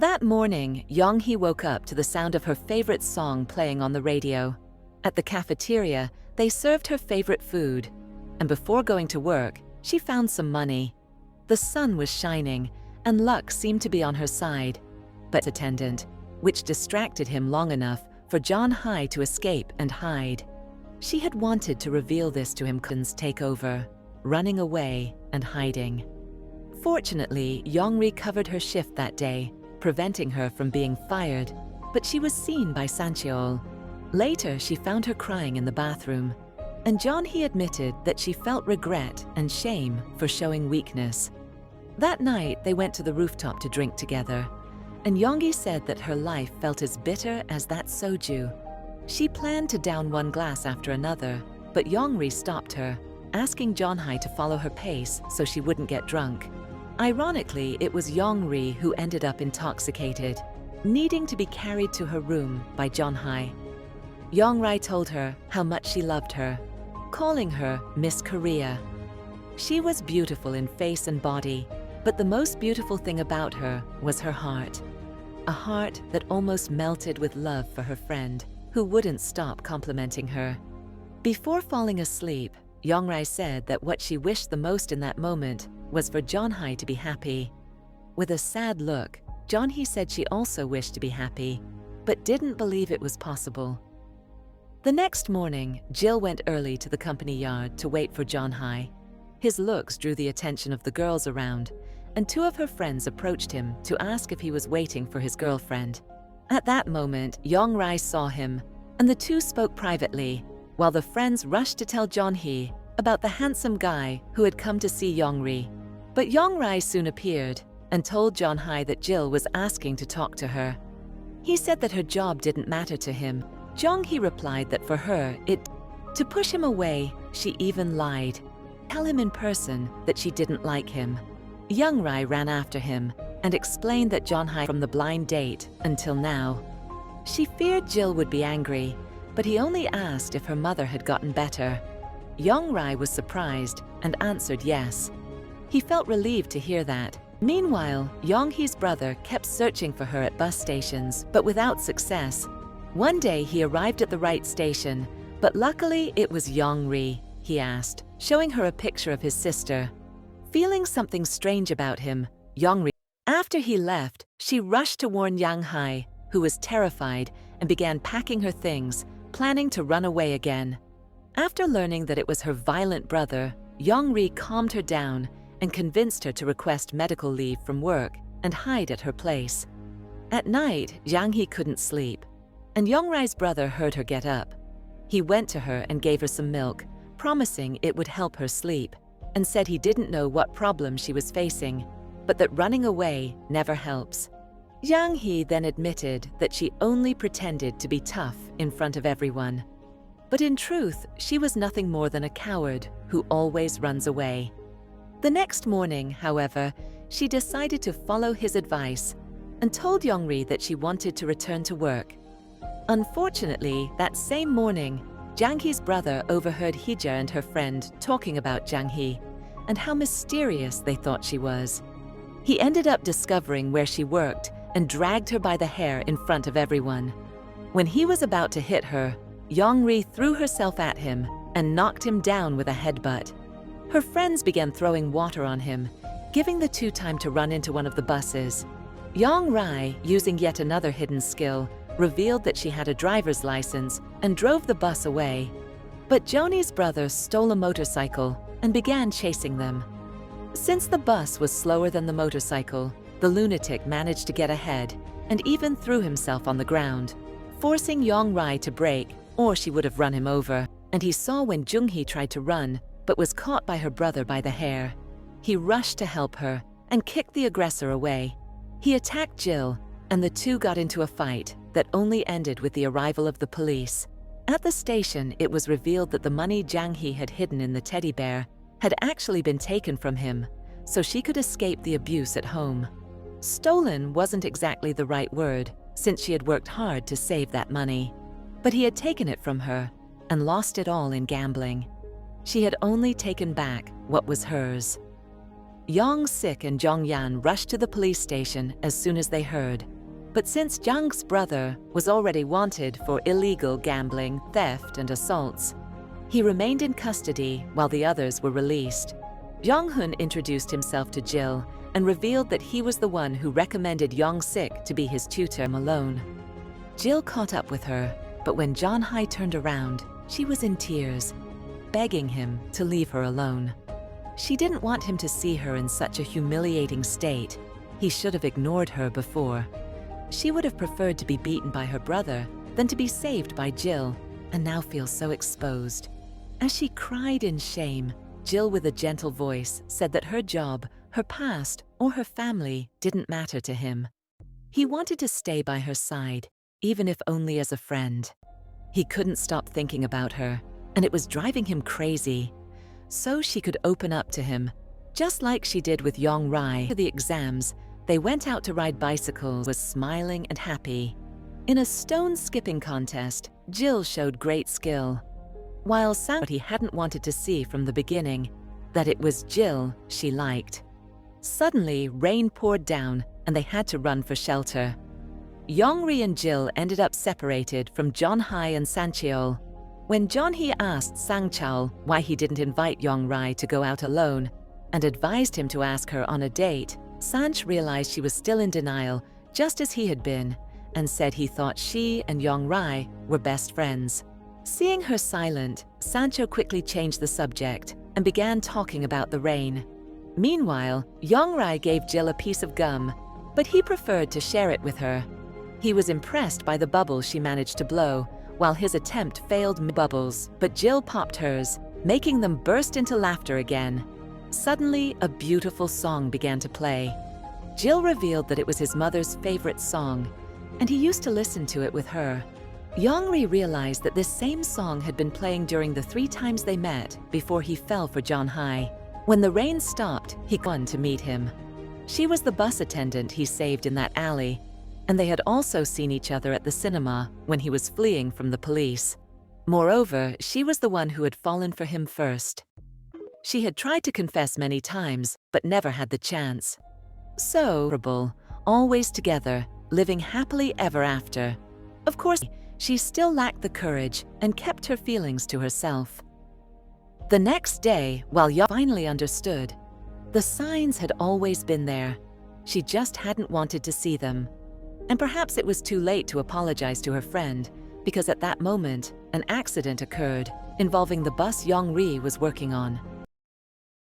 That morning, Young-hee woke up to the sound of her favorite song playing on the radio. At the cafeteria, they served her favorite food, and before going to work, she found some money. The sun was shining, and luck seemed to be on her side, but attendant, which distracted him long enough for John-hye to escape and hide. She had wanted to reveal this to him. Take over, running away and hiding. Fortunately, Young-ri covered her shift that day, preventing her from being fired, but she was seen by Sancheol. Later, she found her crying in the bathroom, and John-hee admitted that she felt regret and shame for showing weakness. That night, they went to the rooftop to drink together, and Young-hee said that her life felt as bitter as that soju. She planned to down one glass after another, but Young-ri stopped her, asking John-hye to follow her pace so she wouldn't get drunk. Ironically, it was Young-ri who ended up intoxicated, needing to be carried to her room by John-hye. Young-ri told her how much she loved her, calling her Miss Korea. She was beautiful in face and body, but the most beautiful thing about her was her heart. A heart that almost melted with love for her friend, who wouldn't stop complimenting her. Before falling asleep, Young-ri said that what she wished the most in that moment was for John-hye to be happy. With a sad look, John-hee said she also wished to be happy, but didn't believe it was possible. The next morning, Jill went early to the company yard to wait for John-hye. His looks drew the attention of the girls around, and two of her friends approached him to ask if he was waiting for his girlfriend. At that moment, Young-ri saw him, and the two spoke privately, while the friends rushed to tell John-hee about the handsome guy who had come to see Young-ri. But Young-ri soon appeared and told John-hye that Jill was asking to talk to her. He said that her job didn't matter to him. Jong-hee replied that for her, to push him away, she even lied. Tell him in person that she didn't like him. Young-ri ran after him and explained that John-hye from the blind date until now. She feared Jill would be angry, but he only asked if her mother had gotten better. Young-ri was surprised and answered yes. He felt relieved to hear that. Meanwhile, Young-hee's brother kept searching for her at bus stations, but without success. One day he arrived at the right station, but luckily it was Young-ri, he asked, showing her a picture of his sister. Feeling something strange about him, Young-ri. After he left, she rushed to warn Young-hye, who was terrified and began packing her things, planning to run away again. After learning that it was her violent brother, Young-ri calmed her down and convinced her to request medical leave from work and hide at her place. At night, Young-hee couldn't sleep, and Young-ri's brother heard her get up. He went to her and gave her some milk, promising it would help her sleep, and said he didn't know what problem she was facing, but that running away never helps. Young-hee then admitted that she only pretended to be tough in front of everyone. But in truth, she was nothing more than a coward who always runs away. The next morning, however, she decided to follow his advice and told Young-ri that she wanted to return to work. Unfortunately, that same morning, Jang-hee's brother overheard Hee-ja and her friend talking about Jang-hee and how mysterious they thought she was. He ended up discovering where she worked and dragged her by the hair in front of everyone. When he was about to hit her, Young-ri threw herself at him and knocked him down with a headbutt. Her friends began throwing water on him, giving the two time to run into one of the buses. Young-ri, using yet another hidden skill, revealed that she had a driver's license and drove the bus away. But Joni's brother stole a motorcycle and began chasing them. Since the bus was slower than the motorcycle, the lunatic managed to get ahead and even threw himself on the ground, forcing Young-ri to brake, or she would have run him over. And he saw when Jung-hee tried to run, but was caught by her brother by the hair. He rushed to help her and kicked the aggressor away. He attacked Jill, and the two got into a fight that only ended with the arrival of the police. At the station, it was revealed that the money Jang-hee had hidden in the teddy bear had actually been taken from him, so she could escape the abuse at home. Stolen wasn't exactly the right word, since she had worked hard to save that money. But he had taken it from her and lost it all in gambling. She had only taken back what was hers. Yang Sik and Jong Yan rushed to the police station as soon as they heard. But since Jang's brother was already wanted for illegal gambling, theft, and assaults, he remained in custody while the others were released. Jong-hun introduced himself to Jill and revealed that he was the one who recommended Yang Sik to be his tutor alone. Jill caught up with her, but when John-hae turned around, she was in tears, begging him to leave her alone. She didn't want him to see her in such a humiliating state. He should have ignored her before. She would have preferred to be beaten by her brother than to be saved by Jill, and now feels so exposed. As she cried in shame, Jill, with a gentle voice, said that her job, her past, or her family didn't matter to him. He wanted to stay by her side, even if only as a friend. He couldn't stop thinking about her, and it was driving him crazy. So she could open up to him, just like she did with Yong Rai. For the exams, they went out to ride bicycles, was smiling and happy. In a stone skipping contest, Jill showed great skill. While Sang, what he hadn't wanted to see from the beginning, that it was Jill she liked. Suddenly, rain poured down and they had to run for shelter. Yongri and Jill ended up separated from John-hae and Sancheol. When John-hae asked Sang-cheol why he didn't invite Yong-rai to go out alone and advised him to ask her on a date, Sanch realized she was still in denial, just as he had been, and said he thought she and Yong-rai were best friends. Seeing her silent, Sancho quickly changed the subject and began talking about the rain. Meanwhile, Yong-rai gave Jill a piece of gum, but he preferred to share it with her. He was impressed by the bubbles she managed to blow, while his attempt failed bubbles, but Jill popped hers, making them burst into laughter again. Suddenly, a beautiful song began to play. Jill revealed that it was his mother's favorite song, and he used to listen to it with her. Yongri realized that this same song had been playing during the 3 times they met before he fell for John-hae. When the rain stopped, he went to meet him. She was the bus attendant he saved in that alley, and they had also seen each other at the cinema when he was fleeing from the police. Moreover, she was the one who had fallen for him first. She had tried to confess many times, but never had the chance. So, always together, living happily ever after. Of course, she still lacked the courage and kept her feelings to herself. The next day, while Yang finally understood, the signs had always been there. She just hadn't wanted to see them. And perhaps it was too late to apologize to her friend, because at that moment, an accident occurred involving the bus Yong-ri was working on.